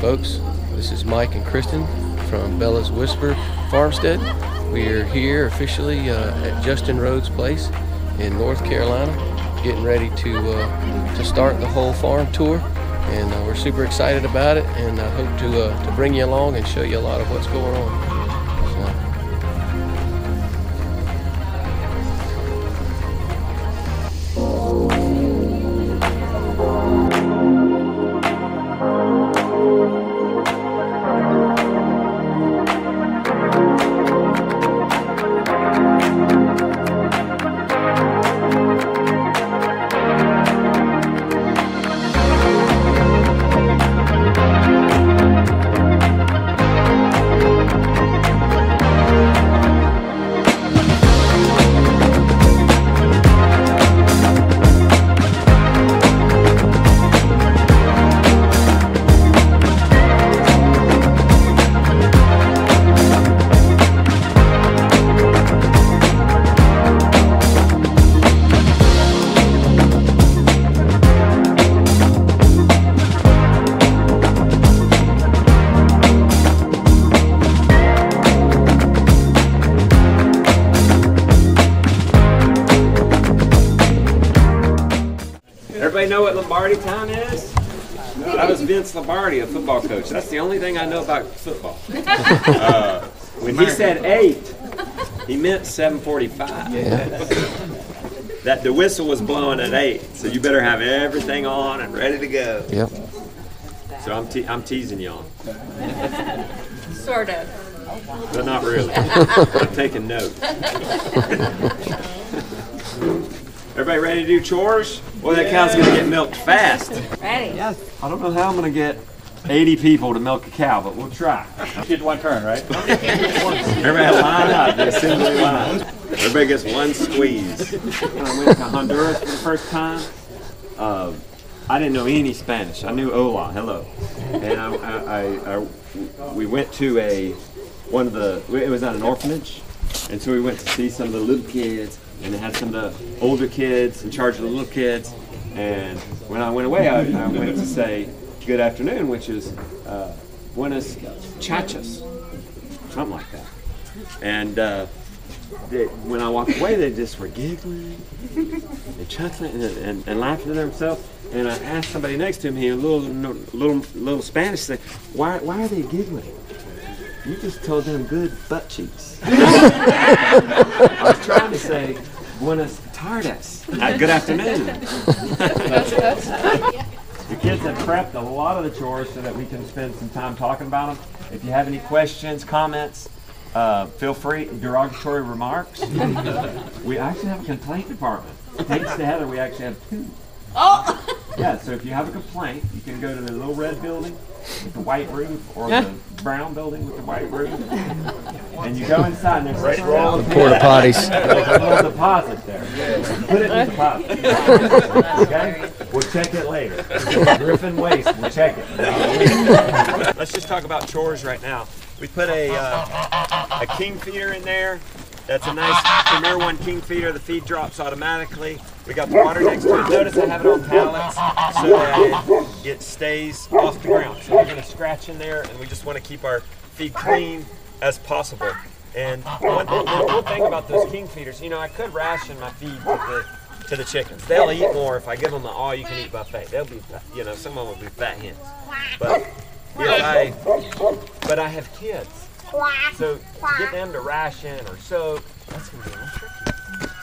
folks. This is Mike and Kristen from Bella's Whisper Farmstead. We are here officially at Justin Rhodes' place in North Carolina, getting ready to start the whole farm tour, and we're super excited about it, and I hope to bring you along and show you a lot of what's going on. Everybody know what Lombardi time is? That was Vince Lombardi, a football coach. That's the only thing I know about football. When he said 8, he meant 7:45. Yeah. That the whistle was blowing at 8, so you better have everything on and ready to go. Yep. So I'm teasing y'all. Sort of. But not really. I'm taking notes. Everybody ready to do chores? Boy, that cow's gonna get milked fast. Ready? Yes. I don't know how I'm gonna get 80 people to milk a cow, but we'll try. Get one turn, right? Everybody line up, the assembly line. Everybody gets one squeeze. When I went to Honduras for the first time, I didn't know any Spanish. I knew hola, hello. And we went to it was at an orphanage, and so we went to see some of the little kids, and they had some of the older kids in charge of the little kids. And when I went away, I went to say good afternoon, which is buenas chachas, something like that. And when I walked away, they just were giggling and chuckling and laughing to themselves. And I asked somebody next to me, a little Spanish, said, "Why are they giggling? You just told them good butt cheeks." I was trying to say buenas tardes, good afternoon. The kids have prepped a lot of the chores so that we can spend some time talking about them. If you have any questions, comments, feel free. Derogatory remarks. We actually have a complaint department. Thanks to Heather, we actually have 2. Oh! Yeah, so if you have a complaint, you can go to the little red building with the white roof, or the brown building with the white roof, and you go inside and there's The porta potties. there's a little deposit there. Put it in the deposit. Okay? We'll check it later. Griffin Waste, we'll check it. Let's just talk about chores right now. We put a king feeder in there. That's a nice Premier One king feeder. The feed drops automatically. We got the water next to it. Notice I have it on pallets so that it stays off the ground. So we're going to scratch in there, and we just want to keep our feed clean as possible. And the cool thing about those king feeders, I could ration my feed to the chickens. They'll eat more if I give them the all-you-can-eat buffet. They'll be, some of them will be fat hens. But I have kids. So to get them to ration or soak, that's going to be a little tricky.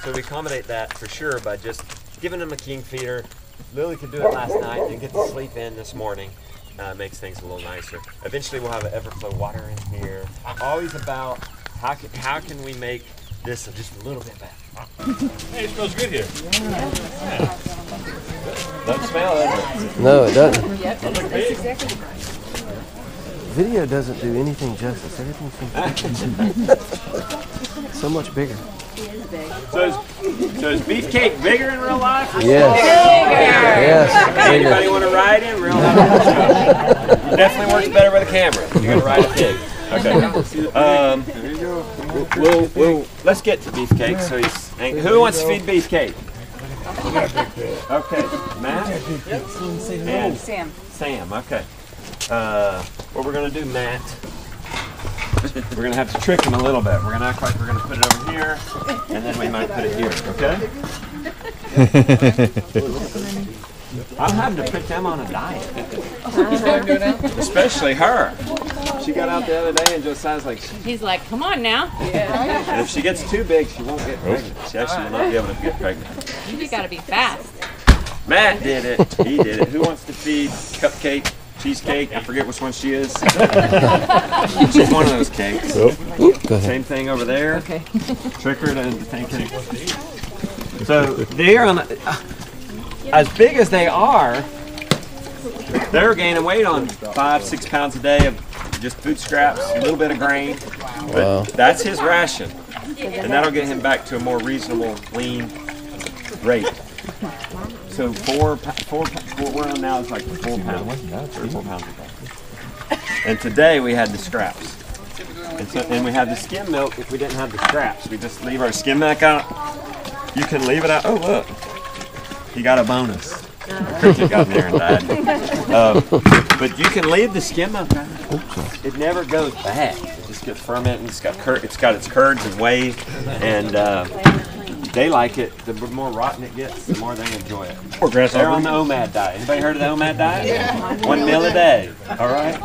So we accommodate that for sure by just giving them a king feeder. Lily could do it last night and get to sleep in this morning. Makes things a little nicer. Eventually we'll have an Everflow water in here. Always about how can we make this just a little bit better. Hey, it smells good here. Yeah. Doesn't smell it. No, it doesn't. Yep, that's exactly right. Video doesn't do anything justice. Everything seems so much bigger. He is big. So is beefcake bigger in real life? Or Yes. Yes. Anybody want to ride him? Real life? It definitely works better with a camera. You're gonna ride a pig. Okay. Let's get to beefcake. So who wants to feed beefcake? Okay, Matt. And Sam. Sam. Okay. what we're gonna do, Matt, we're gonna have to trick him a little bit. We're gonna act like we're gonna put it over here, and then we might put it here, okay? I'm having to put them on a diet. Especially her. She got out the other day and Josiah's like, He's like, come on now. and if she gets too big, she won't get pregnant. She actually will not be able to get pregnant. You gotta be fast. Matt did it. He did it. Who wants to feed Cupcake, Cheesecake? I forget which one she is. She's one of those cakes. Same thing over there. Okay. Trick her to take cake. So they're on. As big as they are, they're gaining weight on 5-6 pounds a day of just food scraps, a little bit of grain. But that's his ration, and that'll get him back to a more reasonable, lean rate. So what we're on now is like 4 pounds, 3 or 4 pounds a day. And today we had the scraps. And we have the skim milk if we didn't have the scraps. We just leave our skim milk out. You can leave it out. Oh, look. He got a bonus. Cricket got in there and died. But you can leave the skim milk out. It never goes bad. It just gets fermented. It's got its curds and whey. And they like it. The more rotten it gets, the more they enjoy it. They're on the OMAD diet. Anybody heard of the OMAD diet? Yeah. 1 meal a day. All right?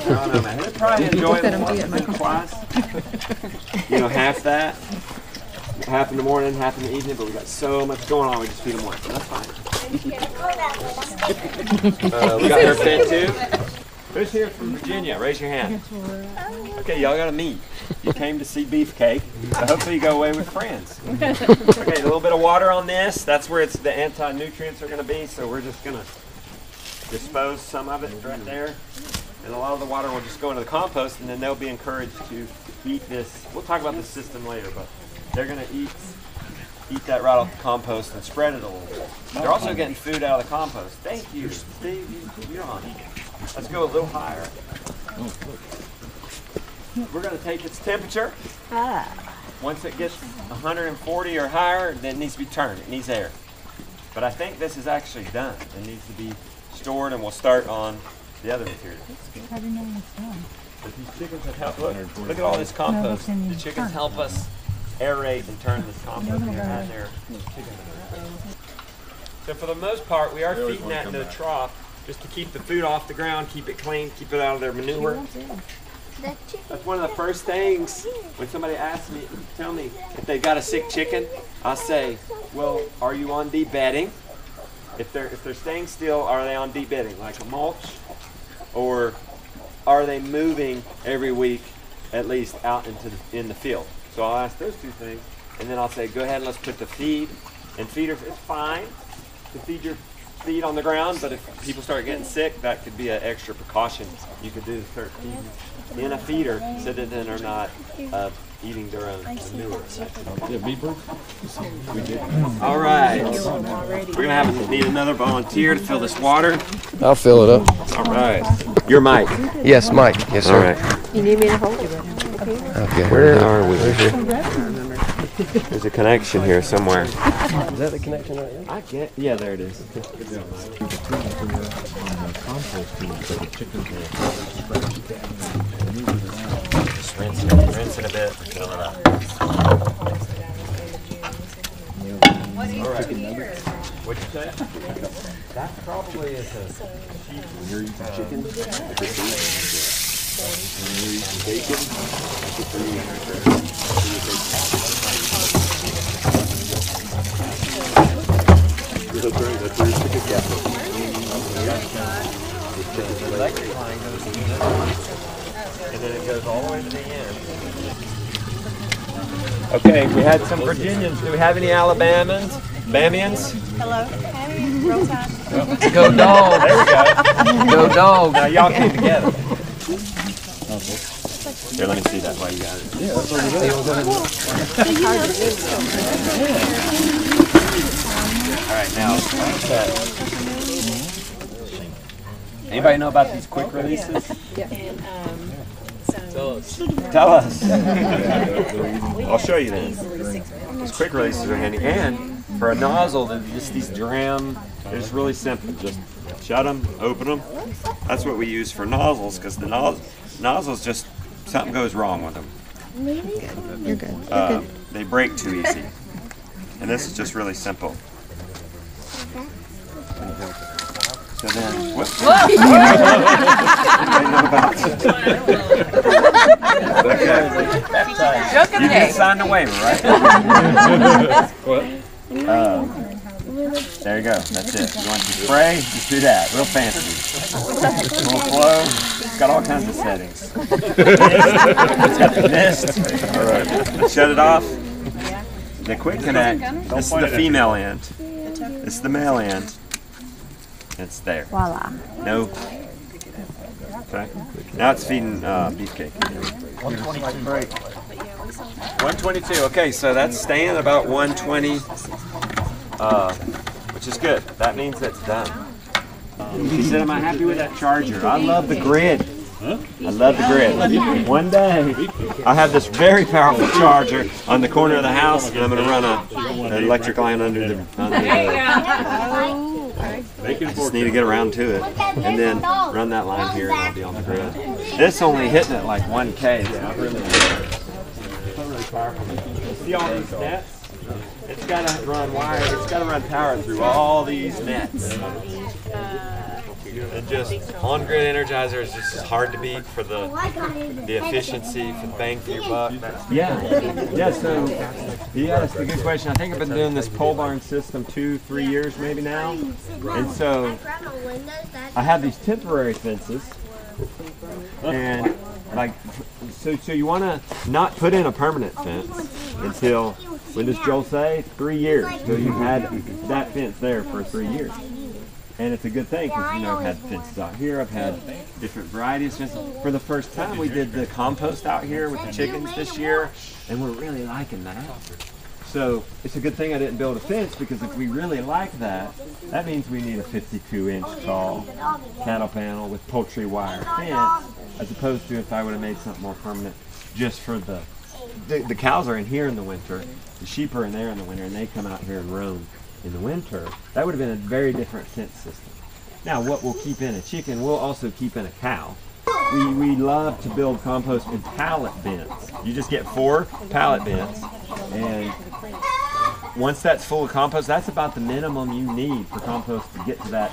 They're on OMAD. They'll probably enjoy it once, twice. You know, half that. Half in the morning, half in the evening, but we got so much going on, we just feed them once. That's fine. We got her fed too. Who's here from Virginia? Raise your hand. Okay, y'all got to meet. You came to see Beefcake, so hopefully you go away with friends. Okay, a little bit of water on this. That's where the anti-nutrients are going to be, so we're just going to dispose some of it right there. And a lot of the water will just go into the compost, and then they'll be encouraged to eat this. We'll talk about the system later, but they're going to eat that right off the compost and spread it a little bit. They're also getting food out of the compost. Thank you, Steve. You're on. Let's go a little higher. We're going to take its temperature. Once it gets 140 or higher, then it needs to be turned. It needs air. But I think this is actually done. It needs to be stored, and we'll start on the other material. How do you know when it's done? But these chickens have helped. Look at all this compost. The chickens help us aerate and turn this compost here and there. So for the most part, we are feeding that into a trough just to keep the food off the ground, keep it clean, keep it out of their manure. That's one of the first things when somebody asks me, tell me if they got a sick chicken, I'll say, well, are you on deep bedding? If they're staying still, are they on deep bedding, like a mulch? Or are they moving every week, at least out in the field? So I'll ask those two things, and then I'll say, go ahead and let's put the feed. And feeder, it's fine to feed your feed on the ground, but if people start getting sick, that could be an extra precaution you could do to start feeding in a feeder so that then they're not eating their own manure. All right, we're gonna need another volunteer to fill this water. I'll fill it up. All right, you're Mike. Yes, Mike. Yes, sir. All right. You need me to hold it? Okay. Where are we? There's a connection here somewhere. Is that the connection right there? I get. Yeah, there it is. Just rinse it a bit, fill it up. All right. What'd you say? That probably is a sheep. You're eating chicken? Bacon? That's where your chicken gap. The electric line goes to the end, and then it goes all the way to the end. Okay, we had some Virginians. Do we have any Alabamans? Bamians? Hello. Hey, roll tide. Go dog. There we go. Go dog. Now y'all came together. Here, let me see that while you got it. Yeah, that's all right, now. Anybody know about these quick releases? Tell us. I'll show you then. These quick releases are handy. And for a nozzle, just these dram, they're just really simple. Just shut them, open them. That's what we use for nozzles, because the nozzles just, something goes wrong with them. You're good. They break too easy. And this is just really simple. So then, whoops. You did sign the waiver, right? There you go. That's it. You want to spray? Just do that. Real fancy. Full flow. It's got all kinds of settings. It's got the mist. All right. Shut it off. The quick connect. This is the female end. This is the male end. It's there. Voila. No. Okay. Now it's feeding beefcake. 122. Okay, so that's staying about 120, which is good. That means it's done. He said, "Am I happy with that charger? I love the grid. I love the grid. One day, I have this very powerful charger on the corner of the house, and I'm going to run an electric line under the. I just need to get around to it, and then run that line here, and I'll be on the grid. This only hitting at like 1K. It's not really powerful. See all these nets? It's got to run wire. It's got to run power through all these nets. And just on-grid energizer is just hard to beat for the efficiency, for the bang for your buck. Yeah. So he asked a good question. I think I've been doing this pole barn system 2-3 years maybe now, and so I have these temporary fences, and like so you want to not put in a permanent fence until, when does Joel say, 3 years, till you've had that fence there for 3 years. And it's a good thing, because I've had fences out here, I've had different varieties of fences. For the first time, we did the compost out here with the chickens this year, and we're really liking that. So it's a good thing I didn't build a fence, because if we really like that, that means we need a 52-inch tall cattle panel with poultry wire fence, as opposed to if I would have made something more permanent just for the cows are in here in the winter, the sheep are in there in the winter, and they come out here and roam in the winter. That would have been a very different fence system. Now, what we'll keep in a chicken, we'll also keep in a cow. We love to build compost in pallet bins. You just get 4 pallet bins, and once that's full of compost, that's about the minimum you need for compost to get to that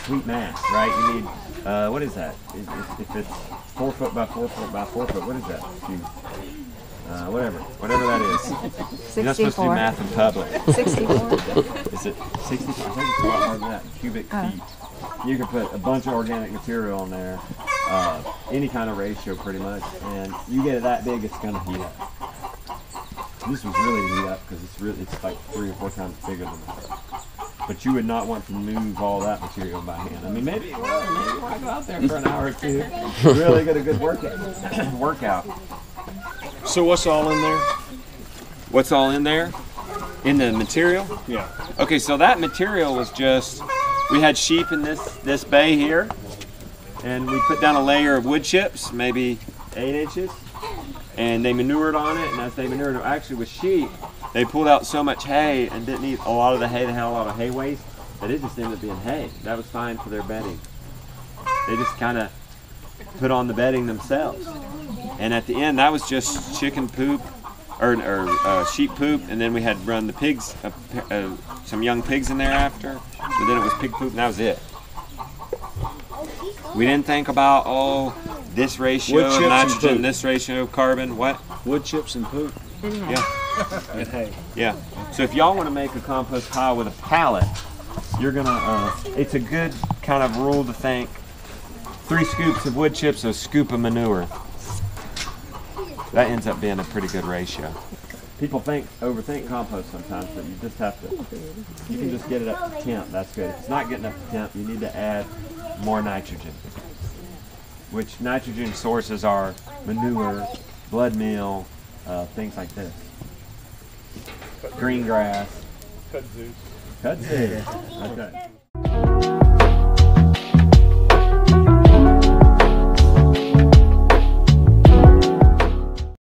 sweet mass, right? You need, what is that? If it's 4 foot by 4 foot by 4 foot, what is that? Whatever that is. 64. You're not supposed to do math in public. 64. Is it 64? I think it's a lot more than that. Cubic feet. You can put a bunch of organic material in there, any kind of ratio pretty much, and you get it that big, it's going to heat up. This was really to heat up because it's like 3 or 4 times bigger than that. But you would not want to move all that material by hand. I mean, maybe you want to go out there for an hour or two, really get a good workout. So what's all in there? What's all in there? In the material? Yeah. Okay, so that material was just, we had sheep in this bay here, and we put down a layer of wood chips, maybe 8 inches, and they manured on it, and as they manured, actually with sheep, they pulled out so much hay and didn't eat a lot of the hay. They had a lot of hay waste, that it just ended up being hay. That was fine for their bedding. They just kind of put on the bedding themselves. And at the end, that was just chicken poop, or sheep poop, and then we had run the pigs, some young pigs in there after. So then it was pig poop, and that was it. We didn't think about, this ratio of nitrogen, this ratio of carbon, what? Wood chips and poop. Yeah. And hay. Yeah. So if y'all want to make a compost pile with a pallet, you're gonna, it's a good kind of rule to think, 3 scoops of wood chips, a scoop of manure. That ends up being a pretty good ratio. People overthink compost sometimes, but you just have to, you can just get it up to temp, that's good. If it's not getting up to temp, you need to add more nitrogen, which nitrogen sources are manure, blood meal, things like this. Green grass. Kudzu. Kudzu. Okay.